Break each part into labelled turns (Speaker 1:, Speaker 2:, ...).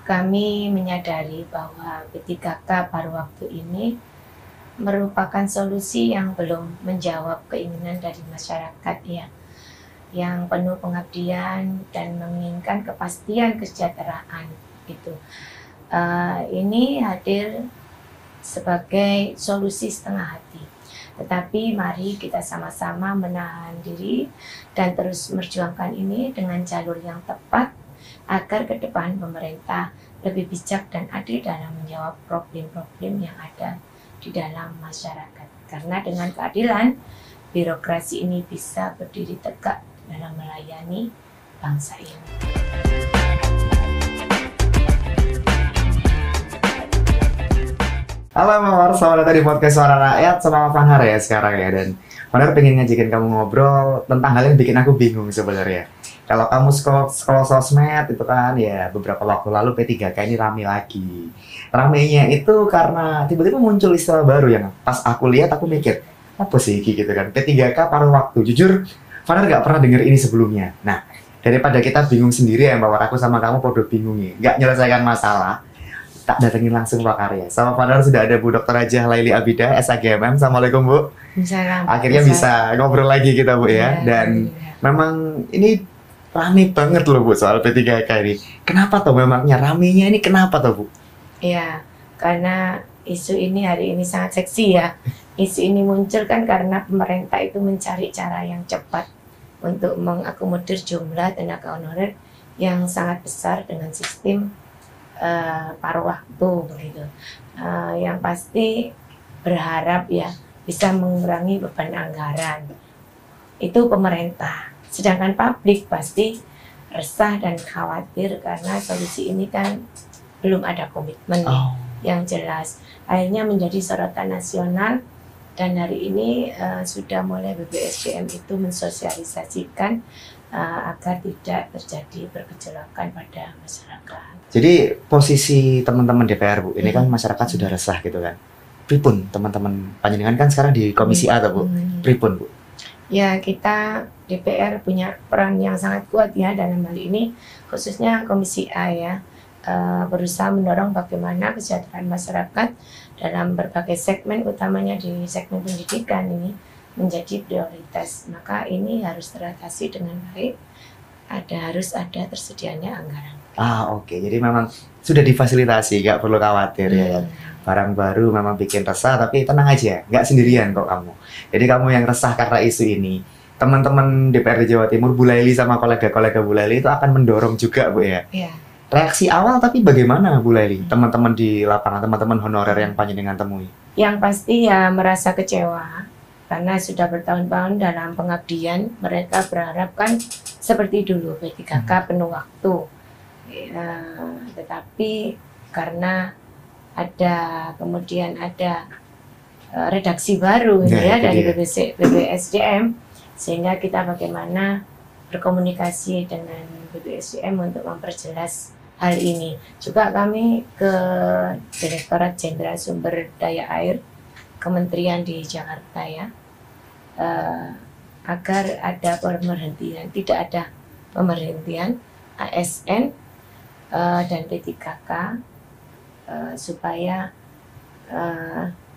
Speaker 1: Kami menyadari bahwa P3K paruh waktu ini merupakan solusi yang belum menjawab keinginan dari masyarakat ya, yang penuh pengabdian dan menginginkan kepastian kesejahteraan gitu. Ini hadir sebagai solusi setengah hati. Tetapi mari kita sama-sama menahan diri dan terus memperjuangkan ini dengan jalur yang tepat agar ke depan pemerintah lebih bijak dan adil dalam menjawab problem-problem yang ada di dalam masyarakat. Karena dengan keadilan, birokrasi ini bisa berdiri tegak dalam melayani bangsa ini.
Speaker 2: Halo Mawar, selamat datang di podcast Suara Rakyat sama Fanhar ya sekarang ya. Dan Fanhar pengen ngajakin kamu ngobrol tentang hal yang bikin aku bingung sebenarnya. Kalau kamu scroll sosmed itu kan ya beberapa waktu lalu P3K ini rame lagi. Ramenya itu karena tiba-tiba muncul istilah baru yang pas aku lihat aku mikir, apa sih gitu kan, P3K paruh waktu. Jujur, Fanhar nggak pernah denger ini sebelumnya. Nah, daripada kita bingung sendiri ya Mawar, aku sama kamu podo bingung nih, nggak nyelesaikan masalah. Tak datengin langsung Pak Karya. Sama Fanhar sudah ada Bu Dr. Hajah Laili Abida, SHGMM. Assalamualaikum Bu.
Speaker 1: Misalnya,
Speaker 2: Akhirnya bisa ngobrol lagi kita Bu ya. Dan memang ini rame banget loh Bu soal P3K ini. Kenapa tuh memangnya ramenya ini kenapa tuh Bu?
Speaker 1: Ya, karena isu ini hari ini sangat seksi ya. Isu ini muncul kan karena pemerintah itu mencari cara yang cepat untuk mengakomodir jumlah tenaga honorer yang sangat besar dengan sistem paruh waktu begitu. Yang pasti berharap ya bisa mengurangi beban anggaran. Itu pemerintah. Sedangkan publik pasti resah dan khawatir karena solusi ini kan belum ada komitmen yang jelas. Akhirnya menjadi sorotan nasional dan hari ini sudah mulai BPSDM itu mensosialisasikan agar tidak terjadi pergejolakan pada masyarakat.
Speaker 2: Jadi posisi teman-teman DPR Bu, ini kan masyarakat sudah resah gitu kan. Pripun teman-teman panjenengan kan sekarang di Komisi A tuh Bu. Pripun Bu?
Speaker 1: Ya, kita DPR punya peran yang sangat kuat ya dalam hal ini, khususnya Komisi A ya, berusaha mendorong bagaimana kesejahteraan masyarakat dalam berbagai segmen, utamanya di segmen pendidikan ini menjadi prioritas. Maka ini harus teratasi dengan baik, harus ada tersedianya anggaran.
Speaker 2: Oke. Jadi memang sudah difasilitasi, nggak perlu khawatir ya. Barang baru memang bikin resah, tapi tenang aja, nggak sendirian kok kamu. Jadi kamu yang resah karena isu ini, teman-teman DPRD Jawa Timur, Bu Laili sama kolega-kolega Bu Laili itu akan mendorong juga Bu ya.
Speaker 1: Iya.
Speaker 2: Reaksi awal tapi bagaimana Bu Laili? Teman-teman di lapangan, teman-teman honorer yang panjenengan temui?
Speaker 1: Yang pasti ya merasa kecewa karena sudah bertahun-tahun dalam pengabdian, mereka berharap kan seperti dulu P3K penuh waktu. Tetapi karena kemudian ada redaksi baru ya dari BPSDM, sehingga kita bagaimana berkomunikasi dengan BPSDM untuk memperjelas hal ini. Juga kami ke Direktorat Jenderal Sumber Daya Air Kementerian di Jakarta ya, agar ada pemberhentian, tidak ada pemberhentian ASN dan P3K supaya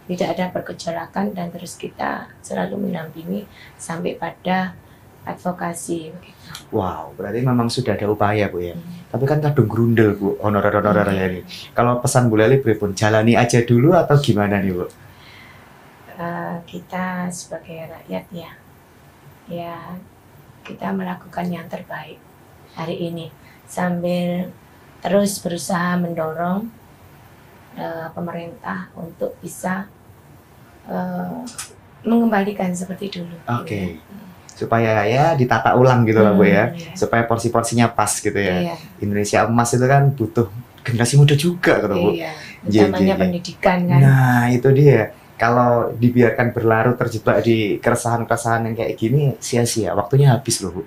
Speaker 1: tidak ada pergejolakan dan terus kita selalu mendampingi sampai pada advokasi.
Speaker 2: Wow, berarti memang sudah ada upaya Bu ya. Tapi kan kadung grundel Bu, honorer-honorer ini. Kalau pesan Bu Laili pripun, jalani aja dulu atau gimana nih Bu?
Speaker 1: Kita sebagai rakyat ya kita melakukan yang terbaik hari ini sambil terus berusaha mendorong pemerintah untuk bisa mengembalikan seperti dulu.
Speaker 2: Oke. Supaya ya ditata ulang gitu lah Bu ya. Supaya porsi-porsinya pas gitu ya. Indonesia emas itu kan butuh generasi muda juga gitu Bu.
Speaker 1: Utamanya pendidikan kan.
Speaker 2: Nah itu dia. Kalau dibiarkan berlarut terjebak di keresahan-keresahan yang kayak gini, sia-sia, waktunya habis loh Bu.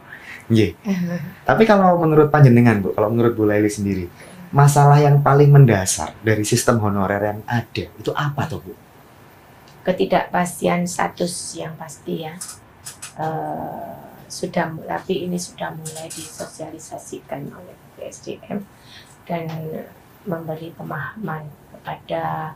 Speaker 2: Tapi kalau menurut panjenengan Bu, kalau menurut Bu Laili sendiri, masalah yang paling mendasar dari sistem honorer yang ada itu apa tuh Bu?
Speaker 1: Ketidakpastian status yang pasti ya. Tapi ini sudah mulai disosialisasikan oleh BPSDM dan memberi pemahaman kepada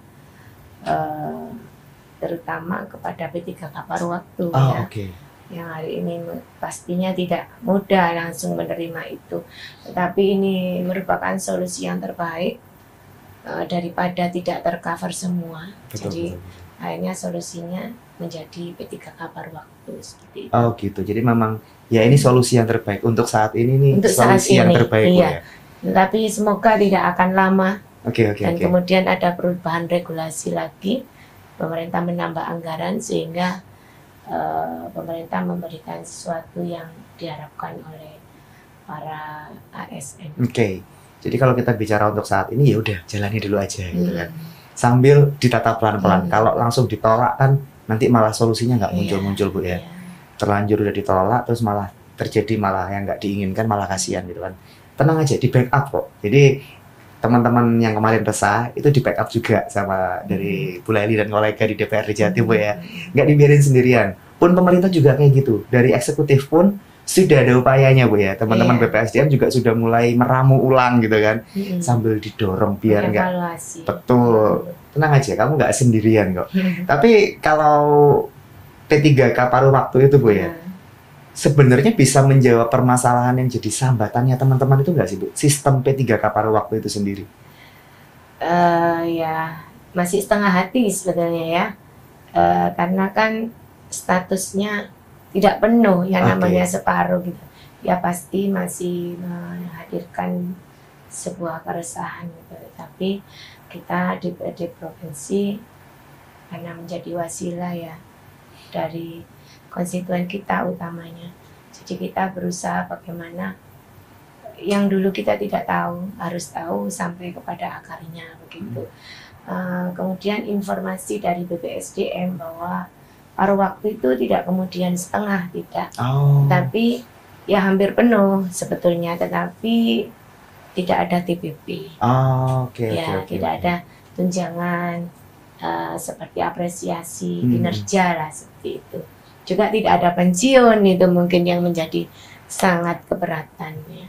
Speaker 1: terutama kepada P3K paruh waktu ya. Yang hari ini pastinya tidak mudah langsung menerima itu, tetapi ini merupakan solusi yang terbaik daripada tidak tercover semua. Jadi akhirnya solusinya menjadi P3K paruh waktu seperti itu.
Speaker 2: Oh gitu, jadi memang ya ini solusi yang terbaik untuk saat ini nih,
Speaker 1: untuk
Speaker 2: solusi
Speaker 1: saat
Speaker 2: yang
Speaker 1: ini,
Speaker 2: terbaik
Speaker 1: iya.
Speaker 2: ya.
Speaker 1: Tapi semoga tidak akan lama. Dan
Speaker 2: Oke.
Speaker 1: kemudian ada perubahan regulasi lagi, pemerintah menambah anggaran sehingga pemerintah memberikan sesuatu yang diharapkan oleh para ASN.
Speaker 2: Oke. Jadi kalau kita bicara untuk saat ini ya udah jalani dulu aja gitu kan. Sambil ditata pelan-pelan. Kalau langsung ditolak kan nanti malah solusinya nggak muncul-muncul Bu ya. Terlanjur udah ditolak terus malah terjadi malah yang nggak diinginkan, malah kasihan gitu kan. Tenang aja, di backup kok. Jadi teman-teman yang kemarin resah itu di backup juga sama dari Bu Lely dan kolega di DPRD Jatim Bu ya. Nggak dibiarin sendirian. Pun pemerintah juga kayak gitu. Dari eksekutif pun sudah ada upayanya Bu ya. Teman-teman BPSDM juga sudah mulai meramu ulang gitu kan. Sambil didorong biar nggak. Betul. Tenang aja, kamu nggak sendirian kok. Tapi kalau P3K paruh waktu itu Bu ya, sebenarnya bisa menjawab permasalahan yang jadi sambatannya teman-teman itu nggak sih Bu? Sistem P3K paruh waktu itu sendiri?
Speaker 1: Ya masih setengah hati sebetulnya ya, karena kan statusnya tidak penuh yang namanya separuh gitu. Ya pasti masih menghadirkan sebuah keresahan gitu. Tapi kita di DPRD provinsi karena menjadi wasilah ya dari konstituen kita utamanya. Jadi kita berusaha bagaimana yang dulu kita tidak tahu, harus tahu sampai kepada akarnya begitu. Kemudian informasi dari BPSDM bahwa paruh waktu itu tidak kemudian setengah, tidak. Tapi ya hampir penuh sebetulnya, tetapi tidak ada TPP. Tidak ada tunjangan seperti apresiasi kinerja lah seperti itu. Juga tidak ada pensiun, itu mungkin yang menjadi sangat keberatan ya.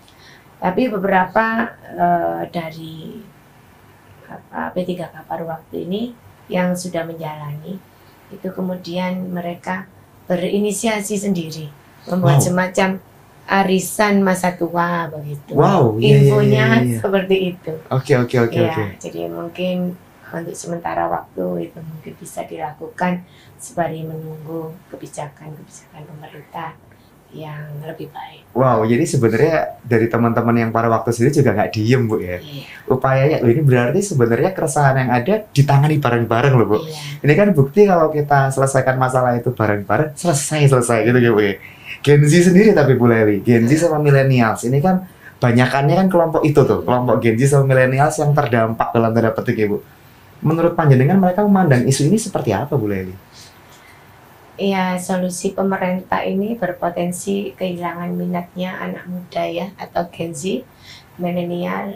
Speaker 1: Tapi beberapa dari P3K paruh waktu ini yang sudah menjalani itu kemudian mereka berinisiasi sendiri membuat semacam arisan masa tua begitu. Infonya seperti itu.
Speaker 2: Oke.
Speaker 1: Jadi mungkin untuk sementara waktu itu mungkin bisa dilakukan sembari menunggu kebijakan-kebijakan pemerintah yang lebih baik.
Speaker 2: Jadi sebenarnya dari teman-teman yang paruh waktu sendiri juga nggak diem Bu ya. Upayanya ini berarti sebenarnya keresahan yang ada ditangani bareng-bareng loh Bu. Ini kan bukti kalau kita selesaikan masalah itu bareng-bareng, selesai gitu ya Bu ya. Gen Z sendiri tapi Bu Lely, Gen Z sama millennials ini kan banyakannya kan kelompok itu tuh, kelompok Gen Z sama millennials yang terdampak dalam tanda petik ya Bu. Menurut panjenengan mereka memandang isu ini seperti apa Bu Lely?
Speaker 1: Ya, solusi pemerintah ini berpotensi kehilangan minatnya anak muda ya, atau Gen Z, milenial,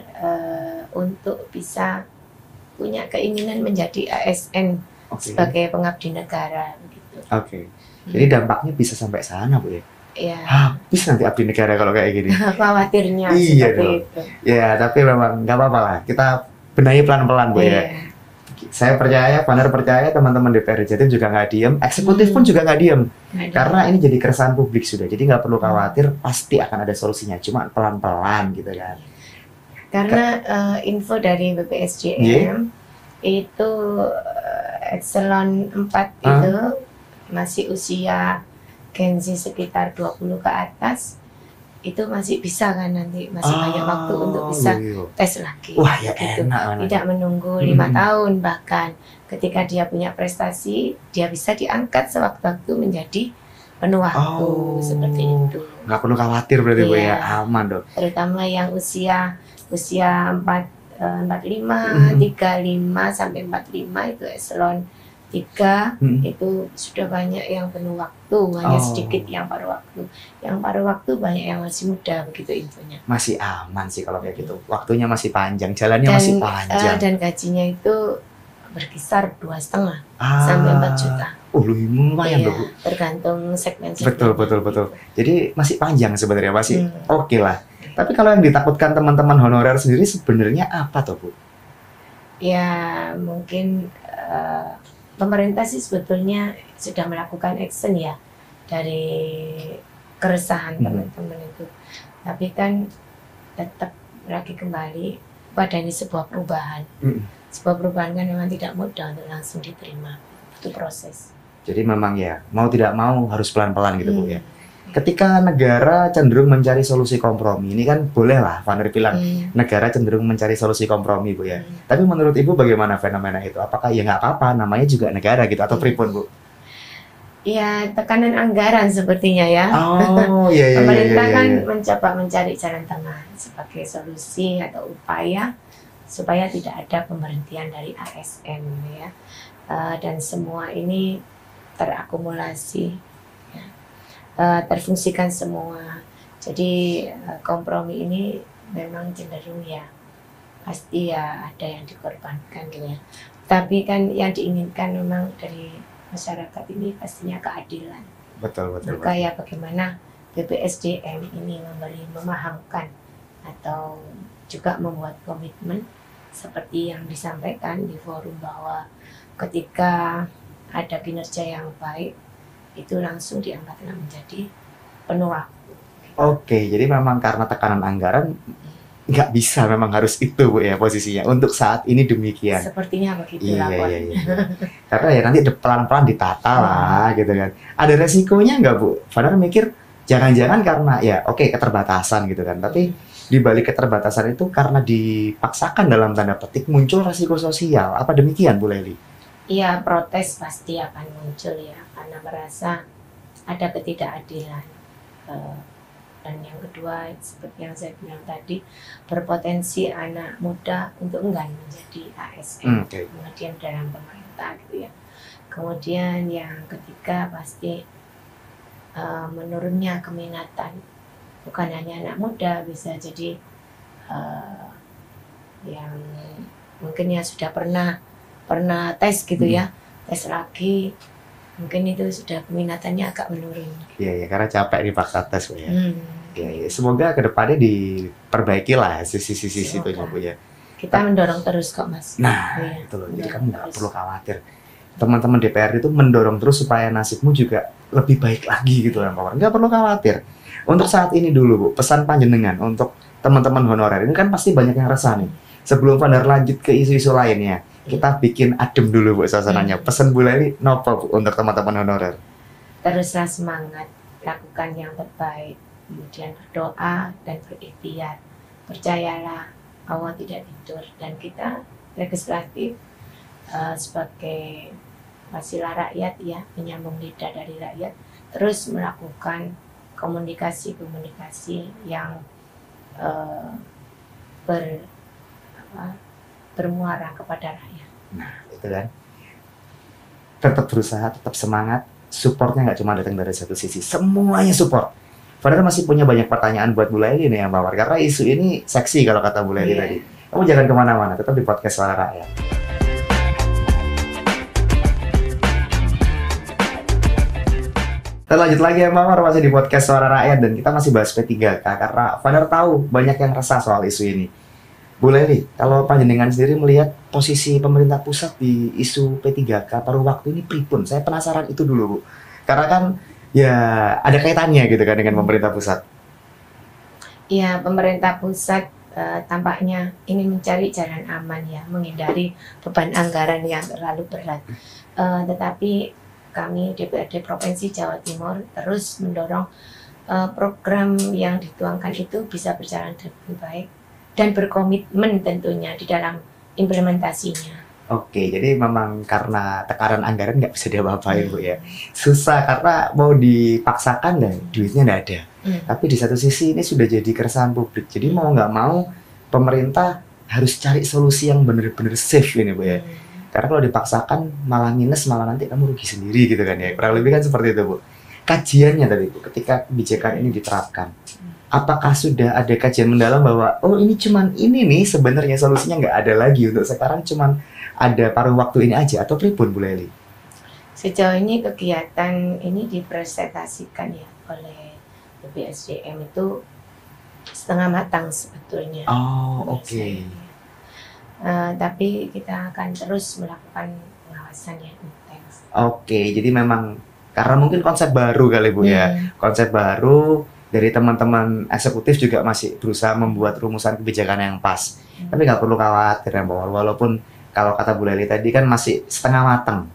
Speaker 1: untuk bisa punya keinginan menjadi ASN sebagai pengabdi negara begitu.
Speaker 2: Jadi dampaknya bisa sampai sana Bu ya? Habis nanti abdi negara kalau kayak gini.
Speaker 1: Khawatirnya seperti itu.
Speaker 2: Ya, tapi memang nggak apa-apa lah. Kita benahi pelan-pelan Bu ya. Saya percaya, Vaner percaya teman-teman DPRD Jatim juga nggak diem, eksekutif pun juga nggak diem. Karena ini jadi keresahan publik sudah. Jadi nggak perlu khawatir, pasti akan ada solusinya. Cuma pelan-pelan gitu kan.
Speaker 1: Karena info dari BPSDM itu Eselon 4 itu masih usia Gen Z sekitar 20 ke atas, itu masih bisa kan nanti, masih banyak waktu untuk bisa tes lagi.
Speaker 2: Gitu.
Speaker 1: Tidak menunggu 5 tahun, bahkan ketika dia punya prestasi, dia bisa diangkat sewaktu-waktu menjadi penuh waktu seperti itu.
Speaker 2: Nggak perlu khawatir berarti Bu ya, aman dong.
Speaker 1: Terutama yang usia 45, 35 sampai 45 itu eselon 3 itu sudah banyak yang penuh waktu, hanya sedikit yang paruh waktu. Yang paruh waktu banyak yang masih muda begitu infonya.
Speaker 2: Masih aman sih kalau kayak gitu. Waktunya masih panjang, jalannya masih panjang.
Speaker 1: Dan gajinya itu berkisar 2,5 sampai 4 juta.
Speaker 2: Lumayan loh Bu.
Speaker 1: Tergantung segmen.
Speaker 2: Betul. Jadi masih panjang sebenarnya, masih oke lah. Tapi kalau yang ditakutkan teman-teman honorer sendiri sebenarnya apa tuh Bu?
Speaker 1: Ya mungkin pemerintah sih sebetulnya sudah melakukan action ya dari keresahan teman-teman itu. Tapi kan tetap lagi kembali pada ini sebuah perubahan. Sebuah perubahan kan memang tidak mudah untuk langsung diterima. Itu proses.
Speaker 2: Jadi memang ya mau tidak mau harus pelan-pelan gitu Bu ya. Ketika negara cenderung mencari solusi kompromi, ini kan boleh lah Vaner bilang negara cenderung mencari solusi kompromi Bu ya. Tapi menurut Ibu bagaimana fenomena itu? Apakah ya nggak apa-apa, namanya juga negara gitu atau pripun Bu?
Speaker 1: Ya tekanan anggaran sepertinya ya.
Speaker 2: Oh iya.
Speaker 1: Pemerintah kan mencoba mencari jalan tengah sebagai solusi atau upaya supaya tidak ada pemberhentian dari ASN ya. Dan semua ini terakumulasi, ya. Terfungsikan semua. Jadi kompromi ini memang cenderung ya pasti ya ada yang dikorbankan gitu ya. Tapi kan yang diinginkan memang dari masyarakat ini pastinya keadilan.
Speaker 2: Betul.
Speaker 1: Maka ya bagaimana BPSDM ini memahamkan atau juga membuat komitmen seperti yang disampaikan di forum bahwa ketika ada kinerja yang baik itu langsung diangkatlah menjadi penuh waktu.
Speaker 2: Oke, jadi memang karena tekanan anggaran nggak bisa, memang harus itu Bu ya posisinya untuk saat ini demikian.
Speaker 1: Sepertinya begitu lah.
Speaker 2: Iya. Karena ya nanti pelan-pelan ditata lah gitu kan. Ada resikonya nggak Bu? Padahal mikir jangan-jangan karena ya oke keterbatasan gitu kan. Tapi di balik keterbatasan itu karena dipaksakan dalam tanda petik muncul resiko sosial. Apa demikian Bu Leli?
Speaker 1: Iya, protes pasti akan muncul ya karena merasa ada ketidakadilan. Dan yang kedua seperti yang saya bilang tadi, berpotensi anak muda untuk enggan menjadi ASN kemudian dalam pemerintah gitu ya. Kemudian yang ketiga pasti menurunnya keminatan, bukan hanya anak muda, bisa jadi yang mungkin yang sudah pernah tes gitu ya, tes lagi mungkin itu sudah peminatannya agak menurun.
Speaker 2: Iya, karena capek dipaksa tes Bu ya. Ya, semoga kedepannya diperbaiki lah sisi-sisi itu Bu ya.
Speaker 1: Kita mendorong terus kok Mas.
Speaker 2: Nah itu loh, jadi kamu nggak perlu khawatir. Teman-teman DPR itu mendorong terus supaya nasibmu juga lebih baik lagi gitu kan Pak. Nggak perlu khawatir. Untuk saat ini dulu Bu, pesan panjenengan untuk teman-teman honorer ini kan pasti banyak yang resah nih. Sebelum Vander lanjut ke isu-isu lainnya, kita bikin adem dulu Bu suasananya. Pesan Bu Leli nopo Bu untuk teman-teman honorer?
Speaker 1: Teruslah semangat, lakukan yang terbaik. Kemudian berdoa dan berikhtiar. Percayalah Allah tidak tidur, dan kita legislatif sebagai wasilah rakyat ya, menyambung lidah dari rakyat, terus melakukan komunikasi yang bermuara kepada rakyat.
Speaker 2: Nah itu kan, tetap berusaha, tetap semangat. Supportnya nggak cuma datang dari satu sisi, semuanya support. Padahal masih punya banyak pertanyaan buat Bu Leli nih ya Mbak War, karena isu ini seksi kalau kata Bu Leli tadi. Kamu jangan kemana-mana, tetap di podcast Suara Rakyat. Kita lanjut lagi ya Mbak War, masih di podcast Suara Rakyat dan kita masih bahas P3K karena Vander tahu banyak yang resah soal isu ini. Bu Leli, kalau panjenengan sendiri melihat posisi pemerintah pusat di isu P3K paruh waktu ini pripun? Saya penasaran itu dulu Bu, karena kan ya ada kaitannya gitu kan dengan pemerintah pusat.
Speaker 1: Iya, pemerintah pusat tampaknya ingin mencari jalan aman ya, menghindari beban anggaran yang terlalu berat. Tetapi kami DPRD Provinsi Jawa Timur terus mendorong program yang dituangkan itu bisa berjalan dengan baik dan berkomitmen tentunya di dalam implementasinya.
Speaker 2: Oke, jadi memang karena tekanan anggaran nggak bisa diapa-apain Bu ya. Susah karena mau dipaksakan dan duitnya nggak ada. Tapi di satu sisi ini sudah jadi keresahan publik. Jadi mau nggak mau pemerintah harus cari solusi yang benar-benar safe ini Bu ya. Karena kalau dipaksakan malah minus, malah nanti kamu rugi sendiri gitu kan ya. Kurang lebih kan seperti itu Bu. Kajiannya tadi Bu, ketika kebijakan ini diterapkan, apakah sudah ada kajian mendalam bahwa oh ini cuman ini nih sebenarnya solusinya nggak ada lagi untuk sekarang, cuman ada paruh waktu ini aja atau pripun Bu Leli?
Speaker 1: Sejauh ini kegiatan ini dipresentasikan ya oleh BPSDM itu setengah matang sebetulnya.
Speaker 2: Oh oke.
Speaker 1: Tapi kita akan terus melakukan pengawasan yang intens.
Speaker 2: Oke, jadi memang karena mungkin konsep baru kali Bu ya. Konsep baru dari teman-teman eksekutif juga masih berusaha membuat rumusan kebijakan yang pas. Tapi nggak perlu khawatir ya, walaupun kalau kata Bu Leli tadi kan masih setengah matang.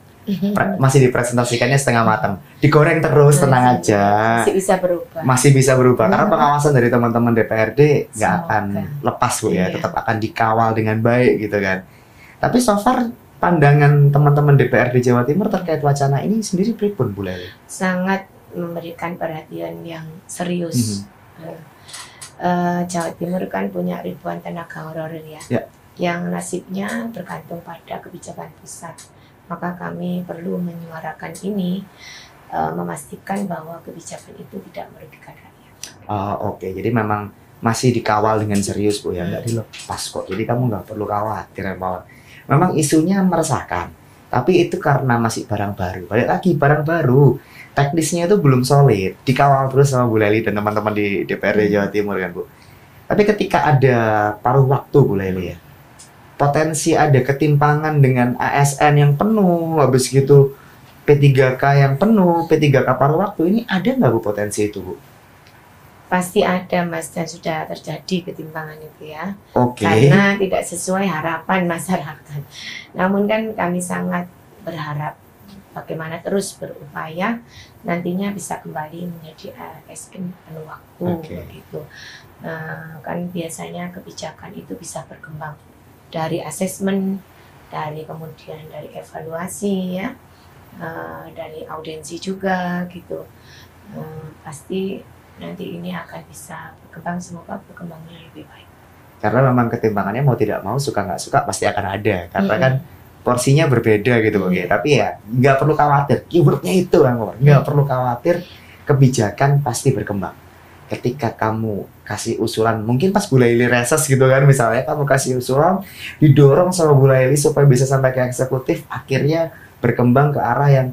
Speaker 2: Masih dipresentasikannya setengah matang. Digoreng terus, tenang aja.
Speaker 1: Masih bisa berubah.
Speaker 2: Masih bisa berubah karena pengawasan dari teman-teman DPRD nggak akan lepas Bu ya, tetap akan dikawal dengan baik gitu kan. Tapi so far pandangan teman-teman DPRD Jawa Timur terkait wacana ini sendiri pripun Bu Leli?
Speaker 1: Sangat memberikan perhatian yang serius. Jawa Timur kan punya ribuan tenaga honorer ya, yang nasibnya bergantung pada kebijakan pusat. Maka kami perlu menyuarakan ini, memastikan bahwa kebijakan itu tidak merugikan rakyat.
Speaker 2: Oke, jadi memang masih dikawal dengan serius Bu ya, nggak dilepas kok. Jadi kamu nggak perlu khawatir ya Pak. Memang isunya meresahkan, tapi itu karena masih barang baru. Balik lagi, barang baru, teknisnya itu belum solid, dikawal terus sama Bu Leli dan teman-teman di DPRD Jawa Timur kan Bu. Tapi ketika ada paruh waktu Bu Leli ya, potensi ada ketimpangan dengan ASN yang penuh, habis gitu P3K yang penuh, P3K paruh waktu, ini ada nggak Bu potensi itu Bu?
Speaker 1: Pasti ada Mas, dan sudah terjadi ketimpangan itu ya.
Speaker 2: Oke.
Speaker 1: Karena tidak sesuai harapan masyarakat. Namun kan kami sangat berharap bagaimana terus berupaya nantinya bisa kembali menjadi ASN penuh waktu begitu. Kan biasanya kebijakan itu bisa berkembang dari asesmen, kemudian dari evaluasi ya, dari audiensi juga gitu. Pasti nanti ini akan bisa berkembang, semoga berkembangnya lebih baik.
Speaker 2: Karena memang ketimpangannya mau tidak mau, suka nggak suka pasti akan ada, karena kan porsinya berbeda gitu Bu. Tapi ya nggak perlu khawatir, keywordnya itu kan, nggak perlu khawatir, kebijakan pasti berkembang. Ketika kamu kasih usulan, mungkin pas Bu Leli reses gitu kan, misalnya kamu kasih usulan, didorong sama Bu Leli supaya bisa sampai ke eksekutif, akhirnya berkembang ke arah yang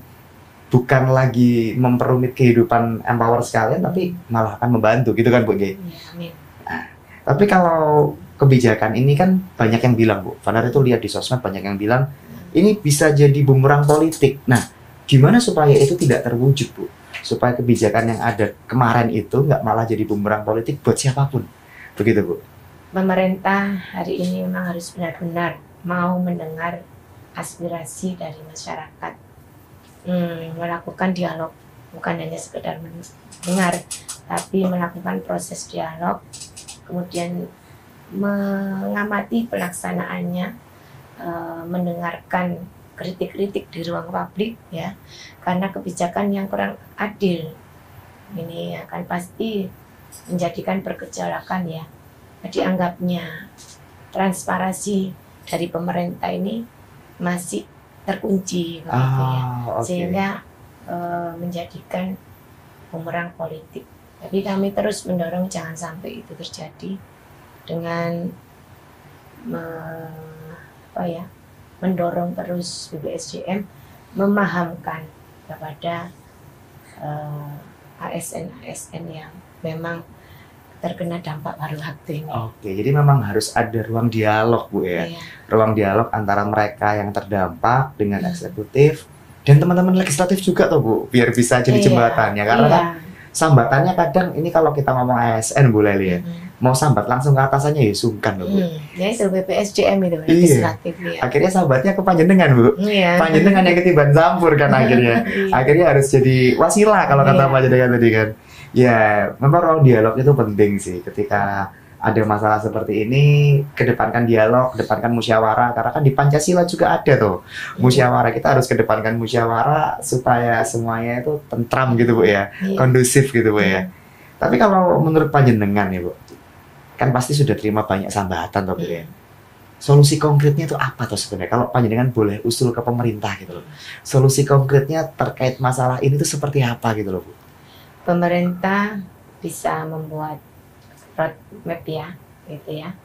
Speaker 2: bukan lagi memperumit kehidupan empower sekalian, tapi malah akan membantu gitu kan Bu G.
Speaker 1: Amin.
Speaker 2: Nah, tapi kalau kebijakan ini kan banyak yang bilang Bu, Vanar itu lihat di sosmed banyak yang bilang ini bisa jadi bumerang politik. Nah, gimana supaya itu tidak terwujud Bu? Supaya kebijakan yang ada kemarin itu nggak malah jadi bumerang politik buat siapapun, begitu Bu?
Speaker 1: Pemerintah hari ini memang harus benar-benar mau mendengar aspirasi dari masyarakat, melakukan dialog, bukan hanya sekedar mendengar, tapi melakukan proses dialog, kemudian mengamati pelaksanaannya, mendengarkan kritik-kritik di ruang publik ya, karena kebijakan yang kurang adil ini akan pasti menjadikan pergejolakan ya. Dianggapnya transparansi dari pemerintah ini masih terkunci begitu ya, sehingga menjadikan bumerang politik. Tapi kami terus mendorong jangan sampai itu terjadi dengan mendorong terus BPSDM memahamkan kepada ASN yang memang terkena dampak paruh waktu ini.
Speaker 2: Oke, jadi memang harus ada ruang dialog Bu ya. Ruang dialog antara mereka yang terdampak dengan eksekutif dan teman-teman legislatif juga tuh Bu, biar bisa jadi jembatannya. Karena kan sambatannya kadang ini kalau kita ngomong ASN Bu Leli ya, mau sambat langsung ke atasannya ya sungkan loh Bu.
Speaker 1: Ya itu BPSDM itu legislatif ya.
Speaker 2: Akhirnya sambatnya ke panjenengan Bu. Panjenengan yang ketiban campur kan akhirnya. Akhirnya harus jadi wasilah kalau kata panjenengan tadi kan. Ya, memang ruang dialog itu penting sih. Ketika ada masalah seperti ini, kedepankan dialog, kedepankan musyawarah. Karena kan di Pancasila juga ada tuh musyawarah. Kita harus kedepankan musyawarah supaya semuanya itu tentram gitu Bu ya, kondusif gitu Bu ya. Tapi kalau menurut panjenengan ya Bu, kan pasti sudah terima banyak sambatan tuh Bu ya. Solusi konkretnya itu apa tuh sebenarnya? Kalau panjenengan boleh usul ke pemerintah gitu loh. Solusi konkretnya terkait masalah ini tuh seperti apa gitu loh Bu?
Speaker 1: Pemerintah bisa membuat roadmap ya, gitu ya,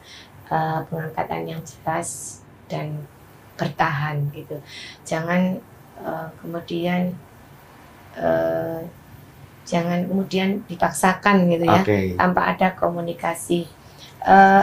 Speaker 1: pengangkatan yang jelas dan bertahan gitu. Jangan kemudian dipaksakan gitu ya, tanpa ada komunikasi.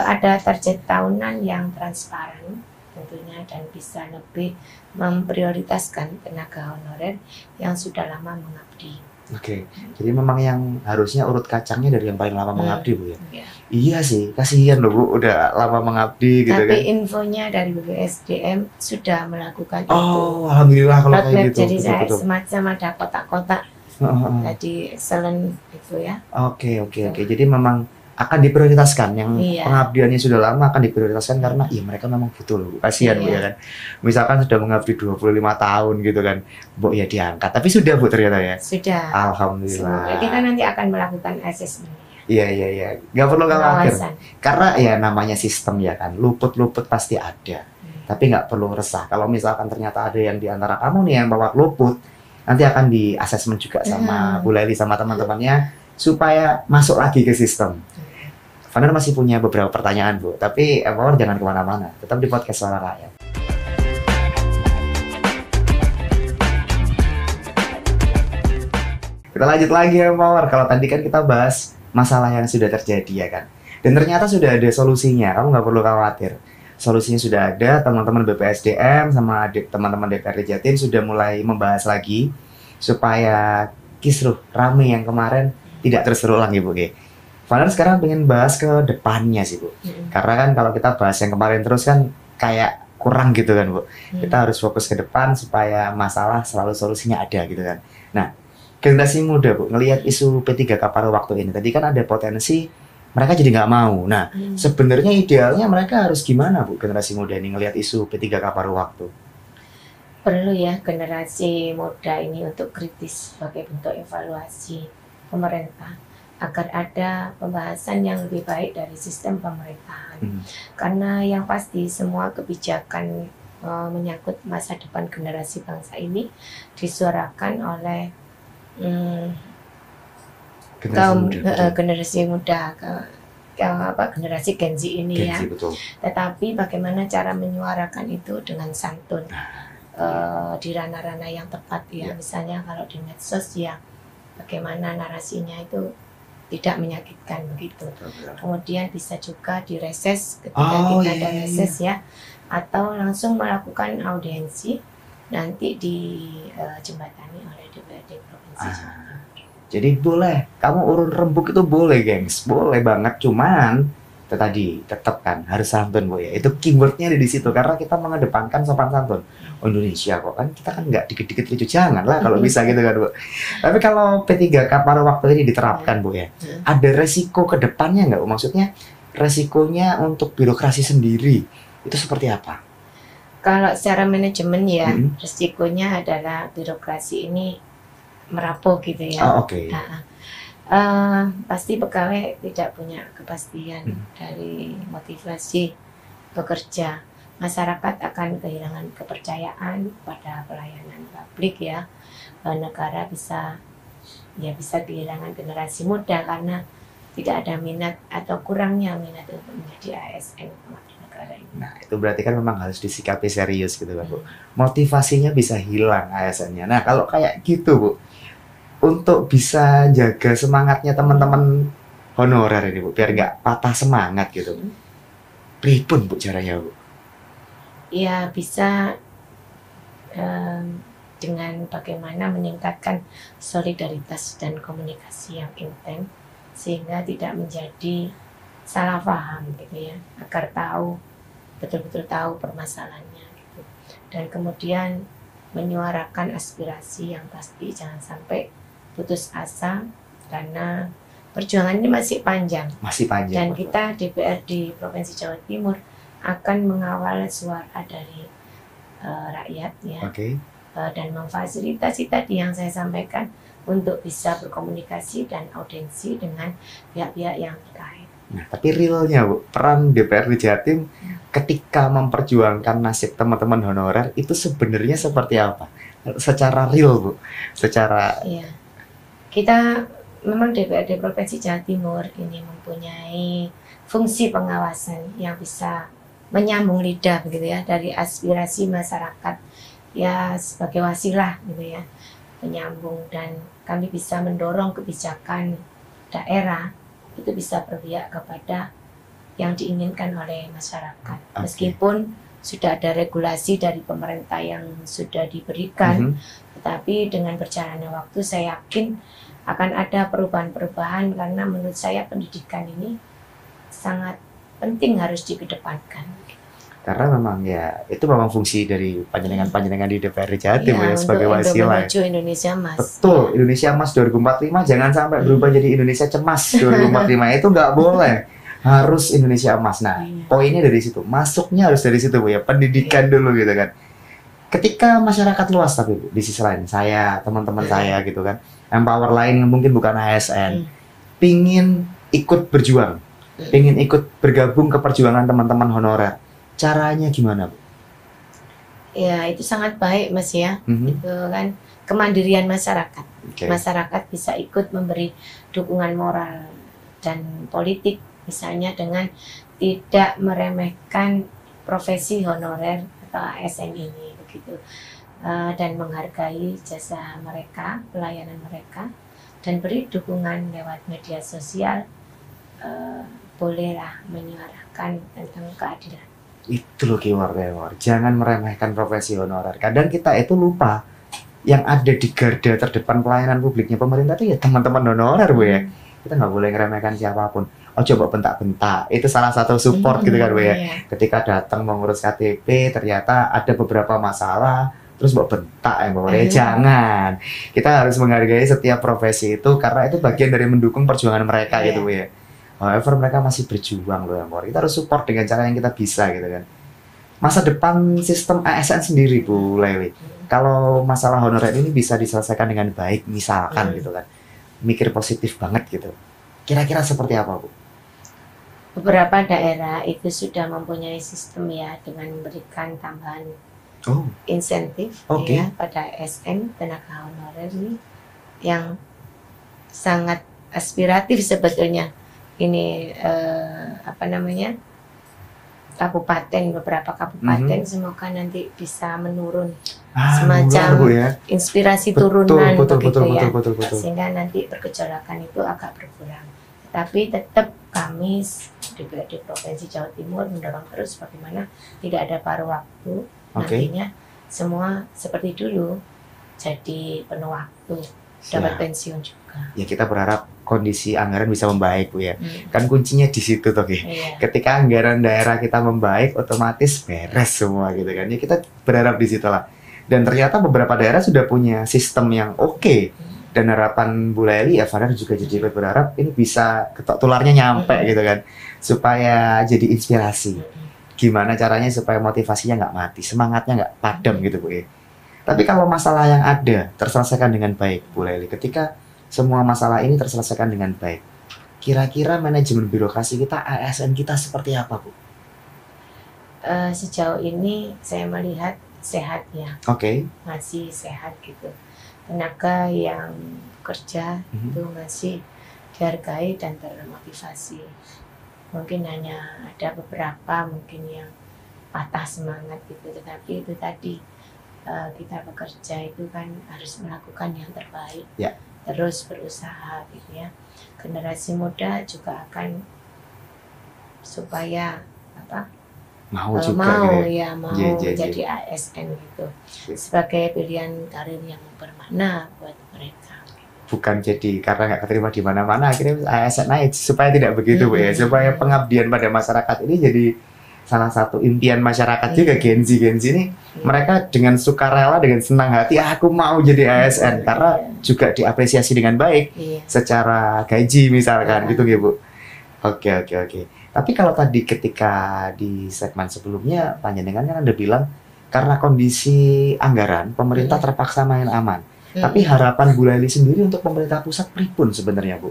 Speaker 1: Ada target tahunan yang transparan, tentunya, dan bisa lebih memprioritaskan tenaga honorer yang sudah lama mengabdi.
Speaker 2: Oke, jadi memang yang harusnya urut kacangnya dari yang paling lama mengabdi, Bu ya?
Speaker 1: Ya.
Speaker 2: Iya sih, kasihan loh Bu, udah lama mengabdi gitu
Speaker 1: Tapi
Speaker 2: kan.
Speaker 1: infonya dari BPSDM sudah melakukan itu.
Speaker 2: Oh, alhamdulillah kalau kayak
Speaker 1: Roadmap,
Speaker 2: gitu.
Speaker 1: jadi saya
Speaker 2: Betul-betul.
Speaker 1: semacam ada kotak-kotak,
Speaker 2: Heeh.
Speaker 1: jadi excellent itu ya.
Speaker 2: Oke. Jadi memang akan diprioritaskan yang
Speaker 1: Iya.
Speaker 2: pengabdiannya sudah lama akan diprioritaskan karena ya mereka memang butuh loh, Bu. Kasihan Bu
Speaker 1: Iya.
Speaker 2: ya kan. Misalkan sudah mengabdi 25 tahun gitu kan, Bu ya diangkat. Tapi sudah Bu ternyata ya.
Speaker 1: Sudah.
Speaker 2: Alhamdulillah.
Speaker 1: Semoga kita nanti akan melakukan asesmen.
Speaker 2: Iya. Nggak perlu khawatir.
Speaker 1: Pengawasan.
Speaker 2: Karena ya namanya sistem ya kan, luput-luput pasti ada. Tapi nggak perlu resah. Kalau misalkan ternyata ada yang di antara kamu nih yang bawa luput, nanti akan di asesmen juga sama Bu Leli sama teman-temannya supaya masuk lagi ke sistem. Vaner masih punya beberapa pertanyaan Bu, tapi Empower jangan kemana-mana, tetap di podcast Suara Rakyat. Kita lanjut lagi Empower. Kalau tadi kan kita bahas masalah yang sudah terjadi ya kan, dan ternyata sudah ada solusinya. Kamu nggak perlu khawatir. Solusinya sudah ada, teman-teman BPSDM sama teman-teman DPRD Jatim sudah mulai membahas lagi supaya kisruh rame yang kemarin tidak terus terulang ya Bu. Vaner sekarang pengen bahas ke depannya sih Bu. Karena kan kalau kita bahas yang kemarin terus kan kayak kurang gitu kan Bu. Kita harus fokus ke depan supaya masalah selalu solusinya ada gitu kan. Nah, generasi muda Bu, ngelihat isu P3K paruh waktu ini, tadi kan ada potensi mereka jadi nggak mau. Nah, sebenarnya idealnya mereka harus gimana Bu, generasi muda ini ngelihat isu P3K paruh waktu?
Speaker 1: Perlu ya generasi muda ini untuk kritis sebagai bentuk evaluasi pemerintah agar ada pembahasan yang lebih baik dari sistem pemerintahan. Karena yang pasti semua kebijakan menyangkut masa depan generasi bangsa ini disuarakan oleh generasi muda, generasi Gen Z ini ya.
Speaker 2: Betul.
Speaker 1: Tetapi bagaimana cara menyuarakan itu dengan santun di ranah-ranah yang tepat ya. Misalnya kalau di medsos ya bagaimana narasinya itu tidak menyakitkan begitu. Kemudian bisa juga direses ketika kita ada reses ya, atau langsung melakukan audiensi nanti dijembatani oleh DPRD Provinsi Jawa Timur.
Speaker 2: Jadi boleh, kamu urun rembuk itu boleh gengs, boleh banget, cuman itu tadi tetap kan harus santun Bu ya. Itu keywordnya di situ karena kita mengedepankan sopan santun. Oh, Indonesia kok kan kita kan nggak dikit-dikit lucu, jangan lah kalau bisa gitu kan Bu. Tapi kalau P3K paruh waktu ini diterapkan Bu ya, ada resiko ke depannya nggak Bu? Maksudnya resikonya untuk birokrasi sendiri itu seperti apa?
Speaker 1: Kalau secara manajemen ya, resikonya adalah birokrasi ini merapuh gitu ya. Pasti pegawai tidak punya kepastian dari motivasi bekerja. Masyarakat akan kehilangan kepercayaan pada pelayanan publik ya. Negara bisa kehilangan generasi muda karena tidak ada minat atau kurangnya minat untuk menjadi ASN di negara ini.
Speaker 2: Nah, itu berarti kan memang harus disikapi serius gitu kan Bu. Motivasinya bisa hilang ASN-nya. Nah, kalau kayak gitu Bu, untuk bisa jaga semangatnya teman-teman honorer ini Bu, biar nggak patah semangat gitu. Pripun Bu caranya Bu?
Speaker 1: Ya bisa dengan bagaimana meningkatkan solidaritas dan komunikasi yang intens sehingga tidak menjadi salah paham gitu ya, agar betul-betul tahu permasalahannya gitu. Dan kemudian menyuarakan aspirasi yang pasti, jangan sampai putus asa karena perjuangan ini masih panjang. Dan kita DPRD Provinsi Jawa Timur akan mengawal suara dari rakyat ya, dan memfasilitasi tadi yang saya sampaikan untuk bisa berkomunikasi dan audiensi dengan pihak-pihak yang terkait.
Speaker 2: Nah, tapi realnya Bu, peran DPRD Jatim ketika memperjuangkan nasib teman-teman honorer itu sebenarnya seperti apa? Secara real Bu,
Speaker 1: kita memang DPRD Provinsi Jawa Timur ini mempunyai fungsi pengawasan yang bisa menyambung lidah gitu ya dari aspirasi masyarakat ya, sebagai wasilah gitu ya, penyambung, dan kami bisa mendorong kebijakan daerah itu bisa berpihak kepada yang diinginkan oleh masyarakat. Meskipun sudah ada regulasi dari pemerintah yang sudah diberikan. Tetapi dengan berjalannya waktu saya yakin akan ada perubahan-perubahan, karena menurut saya pendidikan ini sangat penting, harus dikedepankan.
Speaker 2: Karena memang ya itu memang fungsi dari panjenengan di DPRD Jatim ya, sebagai
Speaker 1: untuk
Speaker 2: wasilah.
Speaker 1: menuju Indonesia Emas.
Speaker 2: Betul, Indonesia Emas 2045 jangan sampai berubah jadi Indonesia Cemas 2045, itu nggak boleh. Harus Indonesia Emas. Nah, poinnya dari situ, masuknya harus dari situ Bu ya, pendidikan dulu gitu kan. Ketika masyarakat luas, tapi Bu, di sisi lain saya, teman-teman saya gitu kan, empower lain yang mungkin bukan ASN, pingin ikut berjuang, pingin ikut bergabung ke perjuangan teman-teman honorer, caranya gimana Bu?
Speaker 1: Ya, itu sangat baik Mas ya. Itu kan kemandirian masyarakat.
Speaker 2: Okay.
Speaker 1: Masyarakat bisa ikut memberi dukungan moral dan politik, misalnya dengan tidak meremehkan profesi honorer atau ASN ini begitu, dan menghargai jasa mereka, pelayanan mereka, dan beri dukungan lewat media sosial. Bolehlah menyuarakan tentang keadilan.
Speaker 2: Itu loh keyword. Jangan meremehkan profesi honorer. Kadang kita itu lupa yang ada di garda terdepan pelayanan publiknya pemerintah itu ya teman-teman honorer Bu ya. Kita nggak boleh ngeremehkan siapapun. Oh coba bentak-bentak, itu salah satu support gitu kan Bu ya. Ketika datang mengurus KTP ternyata ada beberapa masalah, terus mau bentak ya Bu ya. Jangan. Kita harus menghargai setiap profesi itu, karena itu bagian dari mendukung perjuangan mereka gitu Bu ya. However mereka masih berjuang loh ya Bu. Kita harus support dengan cara yang kita bisa gitu kan. Masa depan sistem ASN sendiri Bu Lewi, kalau masalah honorer ini bisa diselesaikan dengan baik misalkan gitu kan, mikir positif banget gitu, kira-kira seperti apa Bu?
Speaker 1: Beberapa daerah itu sudah mempunyai sistem ya, dengan memberikan tambahan insentif ya pada ASN, tenaga honorer ini, yang sangat aspiratif sebetulnya. Ini kabupaten, beberapa kabupaten, semoga nanti bisa menurun semacam inspirasi turunan begitu ya, sehingga nanti pergejolakan itu agak berkurang. Tapi tetap kami di Provinsi Jawa Timur mendorong terus bagaimana tidak ada paruh waktu, nantinya semua seperti dulu jadi penuh waktu, dapat pensiun juga.
Speaker 2: Ya kita berharap kondisi anggaran bisa membaik Bu ya. Kan kuncinya di situ toh ya. Ketika anggaran daerah kita membaik, otomatis beres semua gitu kan. Ya kita berharap di situ lah. Dan ternyata beberapa daerah sudah punya sistem yang oke. Dan harapan Bu Lely ya, Fadar juga jadi berharap ini bisa ketok tularnya nyampe gitu kan. Supaya jadi inspirasi. Gimana caranya supaya motivasinya nggak mati, semangatnya nggak padam gitu Bu ya. Tapi kalau masalah yang ada terselesaikan dengan baik Bu Lely, ketika semua masalah ini terselesaikan dengan baik, kira-kira manajemen birokrasi kita, ASN kita seperti apa Bu?
Speaker 1: Sejauh ini saya melihat sehat ya. Masih sehat gitu. Tenaga yang kerja itu masih dihargai dan termotivasi. Mungkin hanya ada beberapa mungkin yang patah semangat gitu, tetapi itu tadi kita bekerja itu kan harus melakukan yang terbaik, terus berusaha gitu ya. Generasi muda juga akan supaya mau jadi ASN gitu, sebagai pilihan karir yang bermakna buat mereka.
Speaker 2: Bukan jadi karena nggak keterima di mana-mana akhirnya ASN naik, supaya tidak begitu Bu ya, supaya pengabdian pada masyarakat ini jadi salah satu impian masyarakat juga. Gen Z ini mereka dengan sukarela, dengan senang hati, aku mau jadi ASN karena juga diapresiasi dengan baik secara gaji misalkan gitu ya Bu. Oke. Tapi kalau tadi ketika di segmen sebelumnya panjenengan kan Anda bilang karena kondisi anggaran pemerintah terpaksa main aman. Tapi harapan Bu Lely sendiri untuk pemerintah pusat pripun sebenarnya Bu?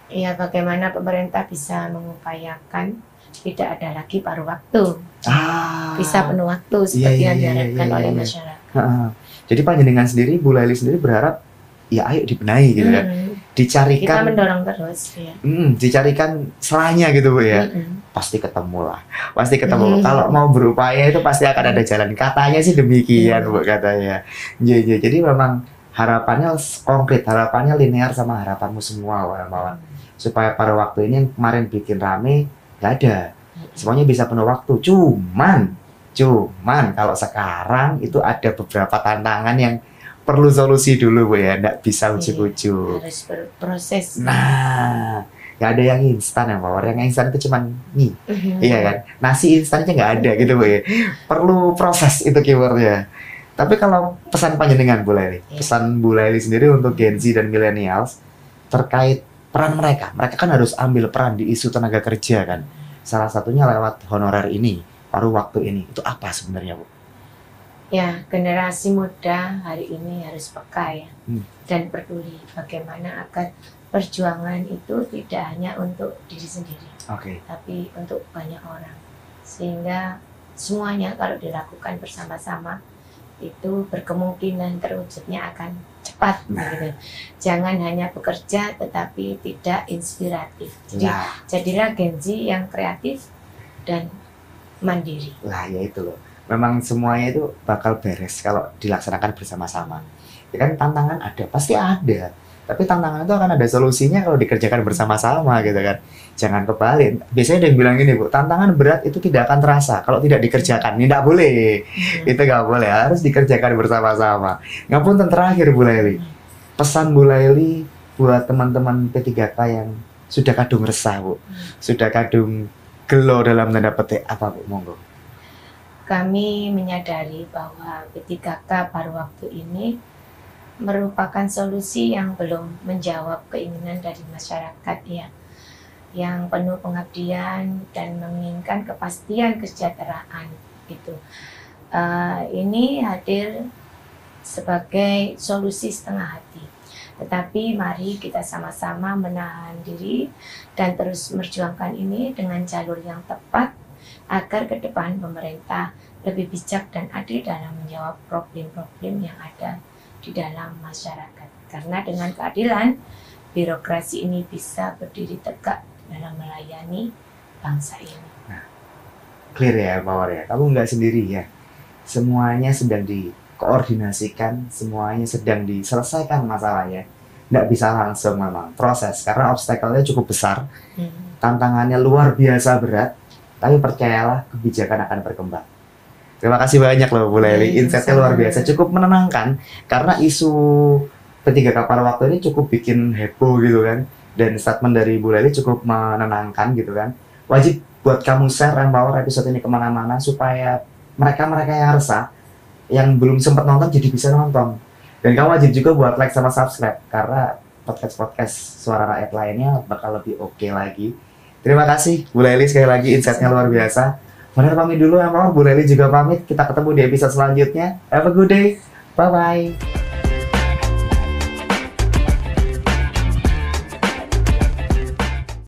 Speaker 1: Iya, bagaimana pemerintah bisa mengupayakan tidak ada lagi paruh waktu, bisa penuh waktu seperti yang diharapkan oleh masyarakat.
Speaker 2: Jadi panjenengan sendiri, Bu Lely sendiri berharap ya ayo dibenahi gitu kan, dicarikan.
Speaker 1: Kita mendorong terus ya.
Speaker 2: Dicarikan selanya gitu Bu ya. Pasti ketemu lah, pasti ketemu. Kalau mau berupaya itu pasti akan ada jalan. Katanya sih demikian Bu, katanya. Jadi memang harapannya konkret, harapannya linear sama harapanmu semua kawan-kawan. Supaya pada waktu ini yang kemarin bikin rame nggak ada, semuanya bisa penuh waktu. Cuman Cuman kalau sekarang itu ada beberapa tantangan yang perlu solusi dulu Bu ya, nggak bisa ujuk-ujuk.
Speaker 1: Harus berproses.
Speaker 2: Nah, nggak ada yang instan ya Mawar. Yang instan itu cuman mie, iya kan? Nasi instannya nggak ada gitu Bu ya. Perlu proses itu keywordnya. Tapi kalau pesan panjenengan Bu Lely, pesan Bu Lely sendiri untuk Gen Z dan millennials terkait peran mereka. Mereka kan harus ambil peran di isu tenaga kerja kan. Salah satunya lewat honorer ini, paruh waktu ini. Itu apa sebenarnya Bu?
Speaker 1: Ya, generasi muda hari ini harus peka ya, dan peduli bagaimana agar perjuangan itu tidak hanya untuk diri sendiri, tapi untuk banyak orang. Sehingga semuanya kalau dilakukan bersama-sama itu berkemungkinan terwujudnya akan cepat. Gitu. Jangan hanya bekerja tetapi tidak inspiratif. Jadi jadilah Gen Z yang kreatif dan mandiri.
Speaker 2: Lah ya itu loh. Memang semuanya itu bakal beres kalau dilaksanakan bersama-sama. Ya kan tantangan ada, pasti ada. Tapi tantangan itu akan ada solusinya kalau dikerjakan bersama-sama gitu kan. Jangan kebalik. Biasanya ada yang bilang gini Bu, tantangan berat itu tidak akan terasa kalau tidak dikerjakan. Ini tidak boleh. Itu nggak boleh, harus dikerjakan bersama-sama. Ngapunten terakhir Bu Lely. Pesan Bu Lely buat teman-teman P3K yang sudah kadung resah Bu. Sudah kadung gelo dalam tanda petik, apa Bu? Monggo.
Speaker 1: Kami menyadari bahwa P3K paruh waktu ini merupakan solusi yang belum menjawab keinginan dari masyarakat ya, yang penuh pengabdian dan menginginkan kepastian kesejahteraan gitu. Ini hadir sebagai solusi setengah hati. Tetapi mari kita sama-sama menahan diri dan terus memperjuangkan ini dengan jalur yang tepat agar ke depan pemerintah lebih bijak dan adil dalam menjawab problem-problem yang ada di dalam masyarakat. Karena dengan keadilan, birokrasi ini bisa berdiri tegak dalam melayani bangsa ini.
Speaker 2: Nah, clear ya Mawar ya, kamu nggak sendiri ya. Semuanya sedang dikoordinasikan, semuanya sedang diselesaikan masalahnya. Nggak bisa langsung memang proses, karena obstacle-nya cukup besar. Tantangannya luar biasa berat, tapi percayalah kebijakan akan berkembang. Terima kasih banyak loh Bu Lely, insight-nya luar biasa, cukup menenangkan karena isu P3K paruh waktu ini cukup bikin heboh gitu kan, dan statement dari Bu Lely cukup menenangkan gitu kan. Wajib buat kamu share Empower episode ini kemana-mana supaya mereka-mereka yang resah, yang belum sempat nonton jadi bisa nonton. Dan kamu wajib juga buat like sama subscribe karena podcast-podcast suara rakyat lainnya bakal lebih oke lagi. Terima kasih Bu Lely sekali lagi, insight-nya luar biasa. Benar pamit dulu, Empower. Bu Lely juga pamit. Kita ketemu di episode selanjutnya. Have a good day. Bye-bye.